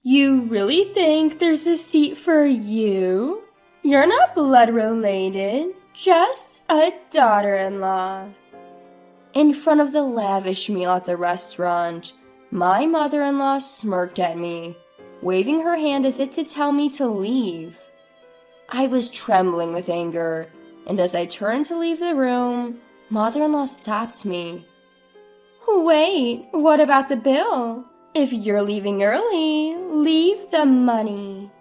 You really think there's a seat for you? You're not blood related, just a daughter-in-law. In front of the lavish meal at the restaurant, my mother-in-law smirked at me, waving her hand as if to tell me to leave. I was trembling with anger, and as I turned to leave the room, mother-in-law stopped me. Wait, what about the bill? If you're leaving early, leave the money.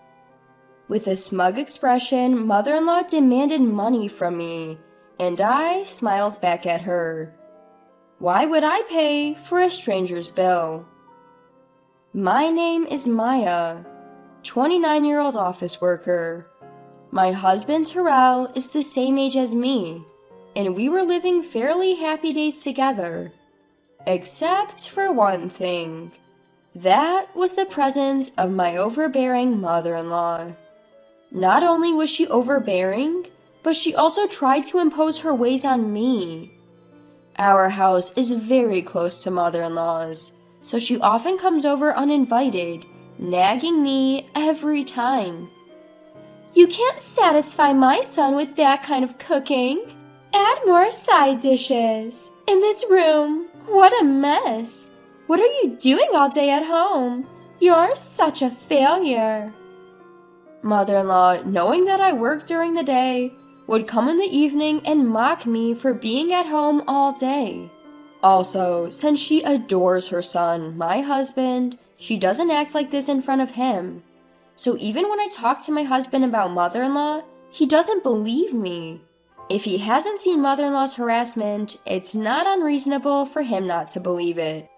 With a smug expression, mother-in-law demanded money from me, and I smiled back at her. Why would I pay for a stranger's bill? My name is Maya, 29-year-old office worker. My husband Terrell is the same age as me, and we were living fairly happy days together. Except for one thing. That was the presence of my overbearing mother-in-law. Not only was she overbearing, but she also tried to impose her ways on me. Our house is very close to mother-in-law's, so she often comes over uninvited, nagging me every time. You can't satisfy my son with that kind of cooking. Add more side dishes. In this room, what a mess. What are you doing all day at home? You're such a failure. Mother-in-law, knowing that I work during the day, would come in the evening and mock me for being at home all day. Also, since she adores her son, my husband, she doesn't act like this in front of him. So even when I talk to my husband about mother-in-law, he doesn't believe me. If he hasn't seen mother-in-law's harassment, it's not unreasonable for him not to believe it.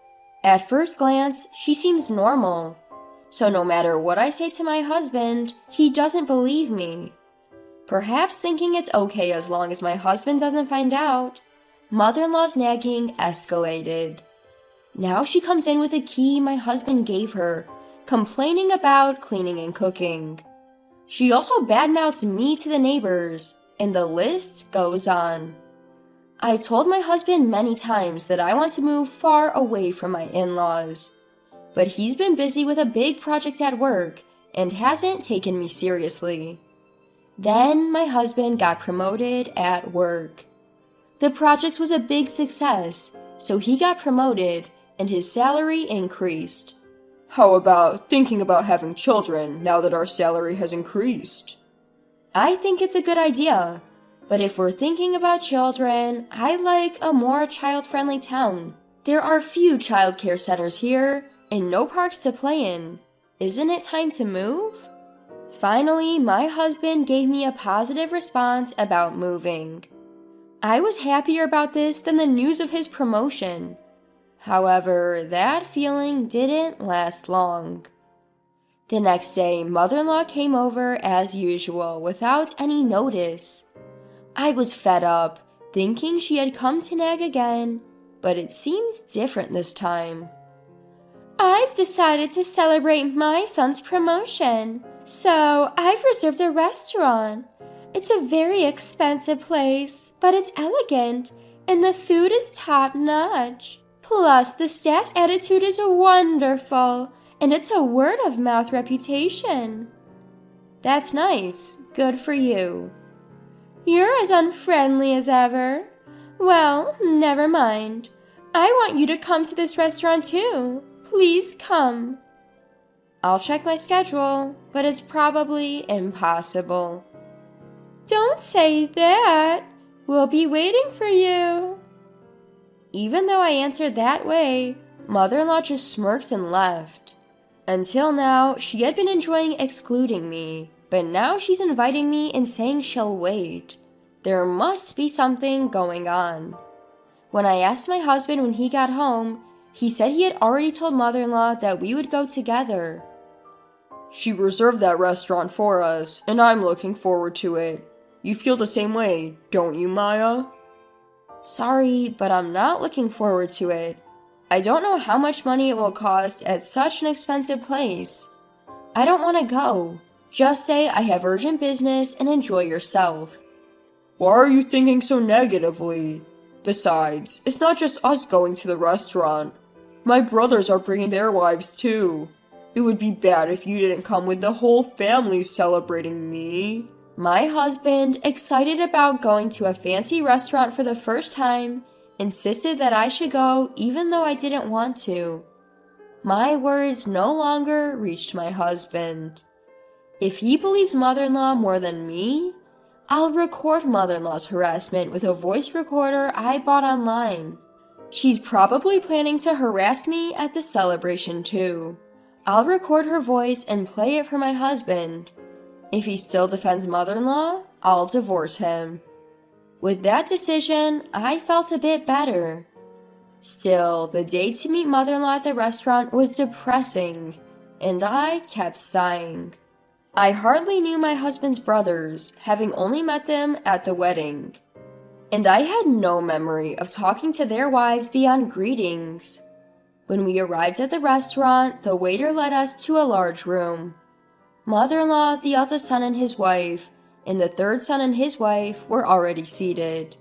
At first glance, she seems normal. So no matter what I say to my husband, he doesn't believe me. Perhaps thinking it's okay as long as my husband doesn't find out, mother-in-law's nagging escalated. Now she comes in with a key my husband gave her, complaining about cleaning and cooking. She also badmouths me to the neighbors, and the list goes on. I told my husband many times that I want to move far away from my in-laws, but he's been busy with a big project at work and hasn't taken me seriously. Then my husband got promoted at work. The project was a big success, so he got promoted and his salary increased. How about thinking about having children now that our salary has increased? I think it's a good idea, but if we're thinking about children, I'd like a more child-friendly town. There are few childcare centers here and no parks to play in. Isn't it time to move? Finally, my husband gave me a positive response about moving. I was happier about this than the news of his promotion. However, that feeling didn't last long. The next day, mother-in-law came over as usual without any notice. I was fed up, thinking she had come to nag again, but it seemed different this time. I've decided to celebrate my son's promotion, so I've reserved a restaurant. It's a very expensive place, but it's elegant, and the food is top-notch. Plus, the staff's attitude is wonderful, and it's a word-of-mouth reputation. That's nice. Good for you. You're as unfriendly as ever. Well, never mind. I want you to come to this restaurant too. Please come. I'll check my schedule, but it's probably impossible. Don't say that. We'll be waiting for you. Even though I answered that way, mother-in-law just smirked and left. Until now, she had been enjoying excluding me, but now she's inviting me and saying she'll wait. There must be something going on. When I asked my husband when he got home, he said he had already told mother-in-law that we would go together. She reserved that restaurant for us, and I'm looking forward to it. You feel the same way, don't you, Maya? Sorry, but I'm not looking forward to it. I don't know how much money it will cost at such an expensive place. I don't want to go. Just say I have urgent business and enjoy yourself. Why are you thinking so negatively? Besides, it's not just us going to the restaurant. My brothers are bringing their wives too. It would be bad if you didn't come with the whole family celebrating me. My husband, excited about going to a fancy restaurant for the first time, insisted that I should go even though I didn't want to. My words no longer reached my husband. If he believes mother-in-law more than me, I'll record mother-in-law's harassment with a voice recorder I bought online. She's probably planning to harass me at the celebration too. I'll record her voice and play it for my husband. If he still defends mother-in-law, I'll divorce him. With that decision, I felt a bit better. Still, the day to meet mother-in-law at the restaurant was depressing, and I kept sighing. I hardly knew my husband's brothers, having only met them at the wedding. And I had no memory of talking to their wives beyond greetings. When we arrived at the restaurant, the waiter led us to a large room. Mother-in-law, the eldest son and his wife, and the third son and his wife were already seated.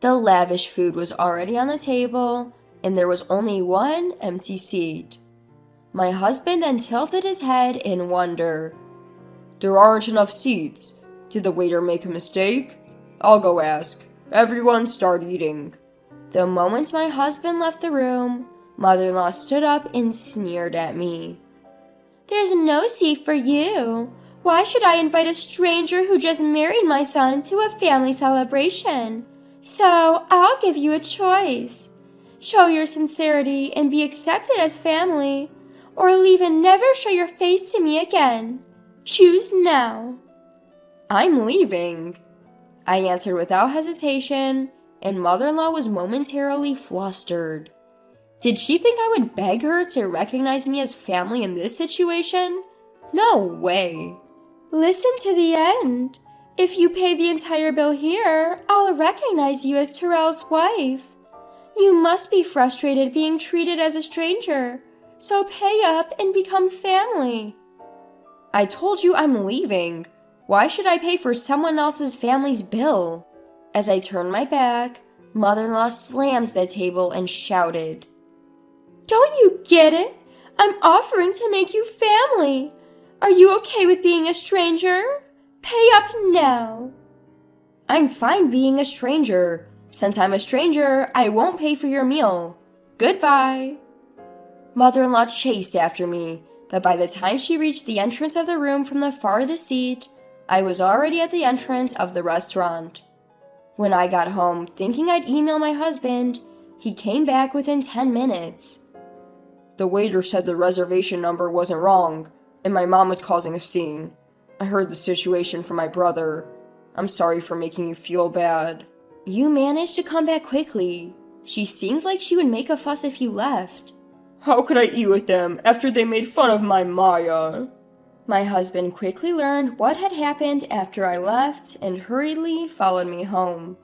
The lavish food was already on the table, and there was only one empty seat. My husband then tilted his head in wonder. There aren't enough seats. Did the waiter make a mistake? I'll go ask. Everyone start eating. The moment my husband left the room, mother-in-law stood up and sneered at me. There's no seat for you. Why should I invite a stranger who just married my son to a family celebration? So I'll give you a choice. Show your sincerity and be accepted as family, or leave and never show your face to me again. Choose now. I'm leaving, I answered without hesitation, and mother-in-law was momentarily flustered. Did she think I would beg her to recognize me as family in this situation? No way. Listen to the end. If you pay the entire bill here, I'll recognize you as Terrell's wife. You must be frustrated being treated as a stranger, so pay up and become family. I told you I'm leaving. Why should I pay for someone else's family's bill? As I turned my back, mother-in-law slammed the table and shouted, Don't you get it? I'm offering to make you family. Are you okay with being a stranger? Pay up now. I'm fine being a stranger. Since I'm a stranger, I won't pay for your meal. Goodbye. Mother-in-law chased after me, but by the time she reached the entrance of the room from the farthest seat, I was already at the entrance of the restaurant. When I got home, thinking I'd email my husband, he came back within 10 minutes. The waiter said the reservation number wasn't wrong, and my mom was causing a scene. I heard the situation from my brother. I'm sorry for making you feel bad. You managed to come back quickly. She seems like she would make a fuss if you left. How could I eat with them after they made fun of my Maya? My husband quickly learned what had happened after I left and hurriedly followed me home.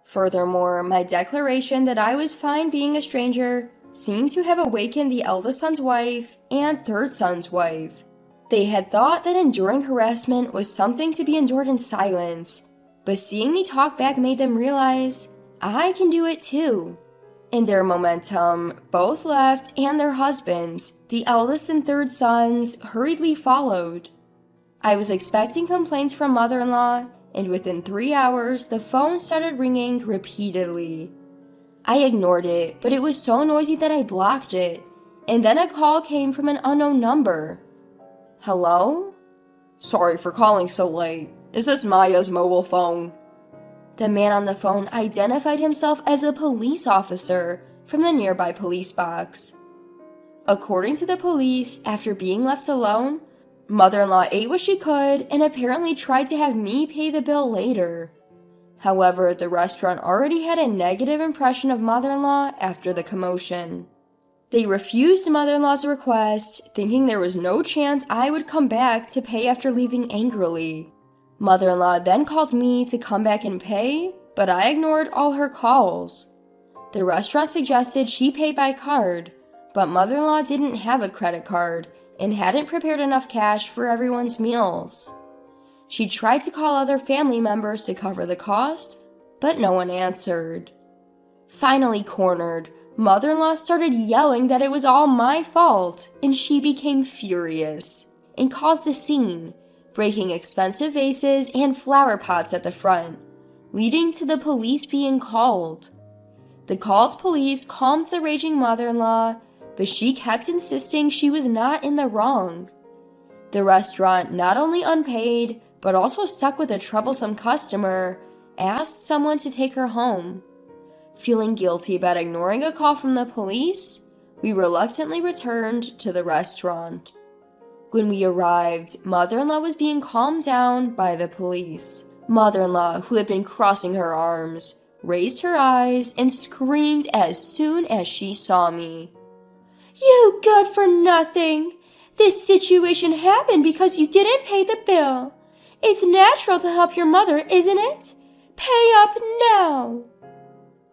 Furthermore, my declaration that I was fine being a stranger seemed to have awakened the eldest son's wife and third son's wife. They had thought that enduring harassment was something to be endured in silence, but seeing me talk back made them realize I can do it too. In their momentum, both left and their husbands, the eldest and third sons, hurriedly followed. I was expecting complaints from mother-in-law, and within 3 hours, the phone started ringing repeatedly. I ignored it, but it was so noisy that I blocked it, and then a call came from an unknown number. Hello? Sorry for calling so late. Is this Maya's mobile phone? The man on the phone identified himself as a police officer from the nearby police box. According to the police, after being left alone, mother-in-law ate what she could and apparently tried to have me pay the bill later. However, the restaurant already had a negative impression of mother-in-law after the commotion. They refused mother-in-law's request, thinking there was no chance I would come back to pay after leaving angrily. Mother-in-law then called me to come back and pay, but I ignored all her calls. The restaurant suggested she pay by card, but mother-in-law didn't have a credit card and hadn't prepared enough cash for everyone's meals. She tried to call other family members to cover the cost, but no one answered. Finally cornered, Mother-in-law started yelling that it was all my fault, and she became furious and caused a scene, breaking expensive vases and flower pots at the front, leading to the police being called. The called police calmed the raging mother-in-law, but she kept insisting she was not in the wrong. The restaurant not only unpaid, but also stuck with a troublesome customer, asked someone to take her home. Feeling guilty about ignoring a call from the police, we reluctantly returned to the restaurant. When we arrived, mother-in-law was being calmed down by the police. Mother-in-law, who had been crossing her arms, raised her eyes and screamed as soon as she saw me. "You good for nothing! This situation happened because you didn't pay the bill. It's natural to help your mother, isn't it? Pay up now!"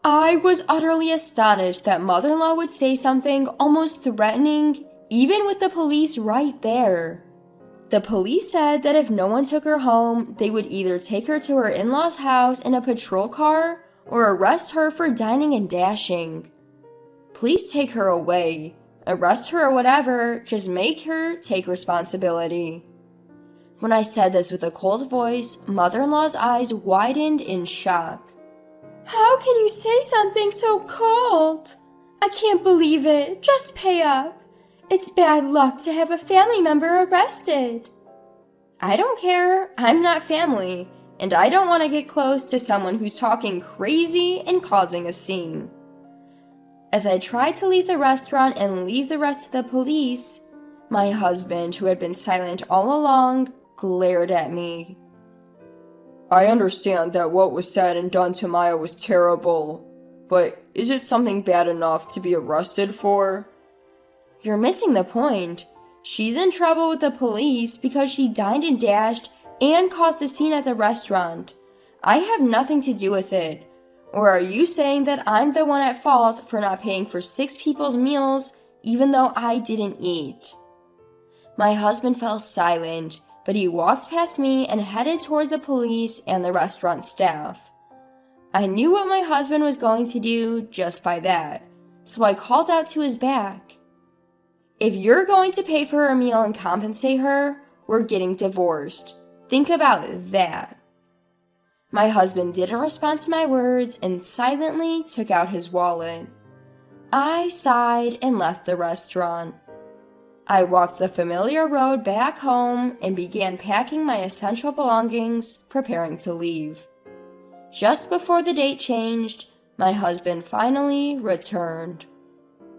I was utterly astonished that mother-in-law would say something almost threatening, even with the police right there. The police said that if no one took her home, they would either take her to her in-laws' house in a patrol car or arrest her for dining and dashing. Please take her away. Arrest her or whatever, just make her take responsibility. When I said this with a cold voice, mother-in-law's eyes widened in shock. "How can you say something so cold? I can't believe it. Just pay up. It's bad luck to have a family member arrested." I don't care. I'm not family, and I don't want to get close to someone who's talking crazy and causing a scene. As I tried to leave the restaurant and leave the rest of the police, my husband, who had been silent all along, glared at me. I understand that what was said and done to Maya was terrible, but is it something bad enough to be arrested for? You're missing the point. She's in trouble with the police because she dined and dashed and caused a scene at the restaurant. I have nothing to do with it. Or are you saying that I'm the one at fault for not paying for 6 people's meals even though I didn't eat? My husband fell silent, but he walked past me and headed toward the police and the restaurant staff. I knew what my husband was going to do just by that, so I called out to his back. If you're going to pay for her meal and compensate her, we're getting divorced. Think about that. My husband didn't respond to my words and silently took out his wallet. I sighed and left the restaurant. I walked the familiar road back home and began packing my essential belongings, preparing to leave. Just before the date changed, my husband finally returned.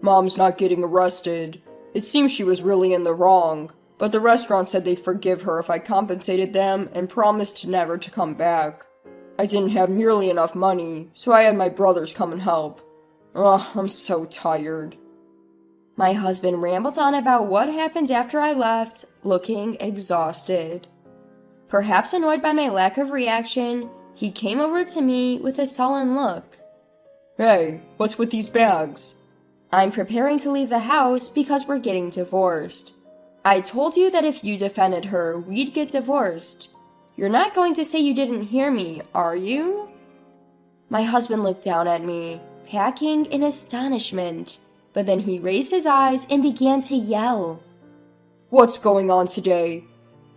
Mom's not getting arrested. It seems she was really in the wrong, but the restaurant said they'd forgive her if I compensated them and promised never to come back. I didn't have nearly enough money, so I had my brothers come and help. Ugh, I'm so tired. My husband rambled on about what happened after I left, looking exhausted. Perhaps annoyed by my lack of reaction, he came over to me with a sullen look. Hey, what's with these bags? I'm preparing to leave the house because we're getting divorced. I told you that if you defended her, we'd get divorced. You're not going to say you didn't hear me, are you? My husband looked down at me, packing in astonishment, but then he raised his eyes and began to yell. What's going on today?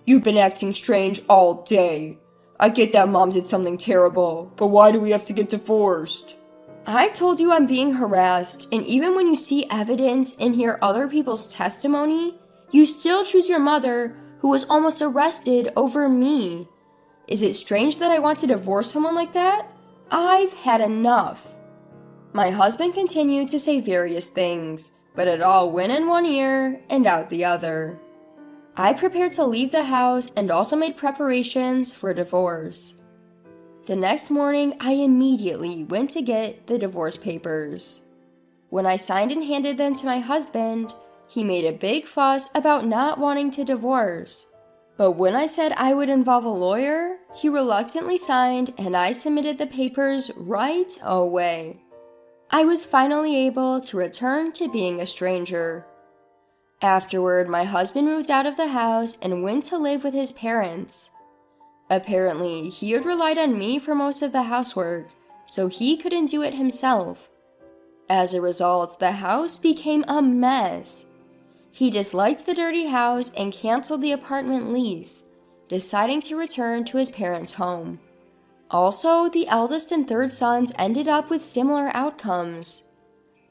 You've been acting strange all day. I get that Mom did something terrible, but why do we have to get divorced? I told you I'm being harassed, and even when you see evidence and hear other people's testimony, you still choose your mother, who was almost arrested, over me. Is it strange that I want to divorce someone like that? I've had enough. My husband continued to say various things, but it all went in one ear and out the other. I prepared to leave the house and also made preparations for divorce. The next morning, I immediately went to get the divorce papers. When I signed and handed them to my husband, he made a big fuss about not wanting to divorce. But when I said I would involve a lawyer, he reluctantly signed and I submitted the papers right away. I was finally able to return to being a stranger. Afterward, my husband moved out of the house and went to live with his parents. Apparently, he had relied on me for most of the housework, so he couldn't do it himself. As a result, the house became a mess. He disliked the dirty house and canceled the apartment lease, deciding to return to his parents' home. Also, the eldest and third sons ended up with similar outcomes.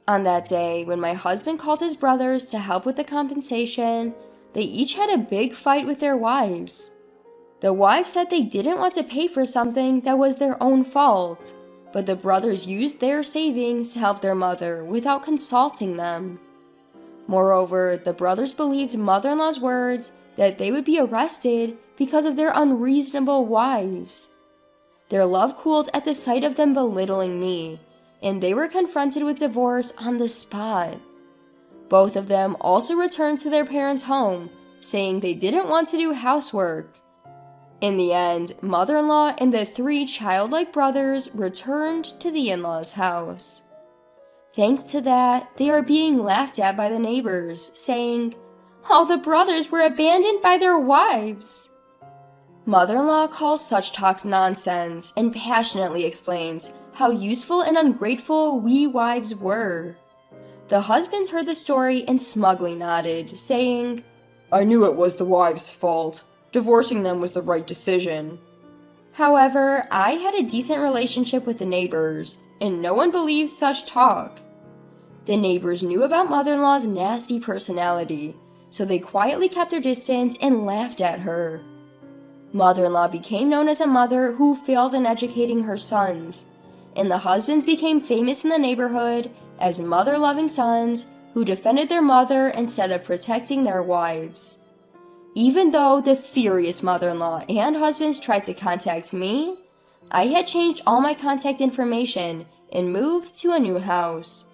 On that day, when my husband called his brothers to help with the compensation, they each had a big fight with their wives. The wives said they didn't want to pay for something that was their own fault, but the brothers used their savings to help their mother without consulting them. Moreover, the brothers believed mother-in-law's words that they would be arrested because of their unreasonable wives. Their love cooled at the sight of them belittling me, and they were confronted with divorce on the spot. Both of them also returned to their parents' home, saying they didn't want to do housework. In the end, mother-in-law and the 3 childlike brothers returned to the in-laws' house. Thanks to that, they are being laughed at by the neighbors, saying, "All the brothers were abandoned by their wives." Mother-in-law calls such talk nonsense and passionately explains how useful and ungrateful we wives were. The husbands heard the story and smugly nodded, saying, I knew it was the wives' fault. Divorcing them was the right decision. However, I had a decent relationship with the neighbors, and no one believed such talk. The neighbors knew about mother-in-law's nasty personality, so they quietly kept their distance and laughed at her. Mother-in-law became known as a mother who failed in educating her sons, and the husbands became famous in the neighborhood as mother-loving sons who defended their mother instead of protecting their wives. Even though the furious mother-in-law and husbands tried to contact me, I had changed all my contact information and moved to a new house.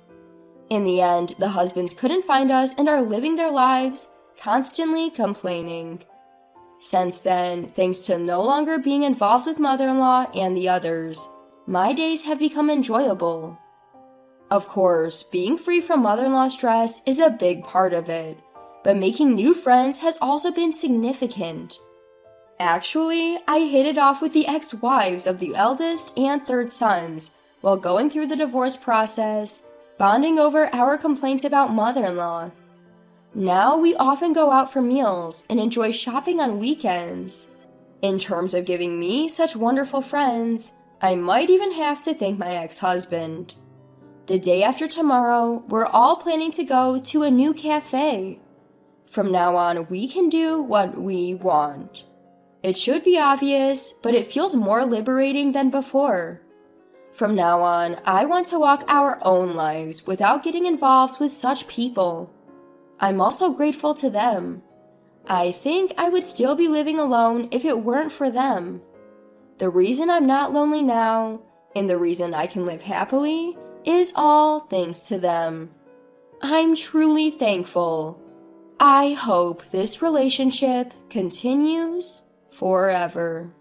In the end, the husbands couldn't find us and are living their lives, constantly complaining. Since then, thanks to no longer being involved with mother-in-law and the others, my days have become enjoyable. Of course, being free from mother-in-law stress is a big part of it, but making new friends has also been significant. Actually, I hit it off with the ex-wives of the eldest and third sons while going through the divorce process, bonding over our complaints about mother-in-law. Now we often go out for meals and enjoy shopping on weekends. In terms of giving me such wonderful friends, I might even have to thank my ex-husband. The day after tomorrow, we're all planning to go to a new cafe. From now on, we can do what we want. It should be obvious, but it feels more liberating than before. From now on, I want to walk our own lives without getting involved with such people. I'm also grateful to them. I think I would still be living alone if it weren't for them. The reason I'm not lonely now, and the reason I can live happily, is all thanks to them. I'm truly thankful. I hope this relationship continues forever.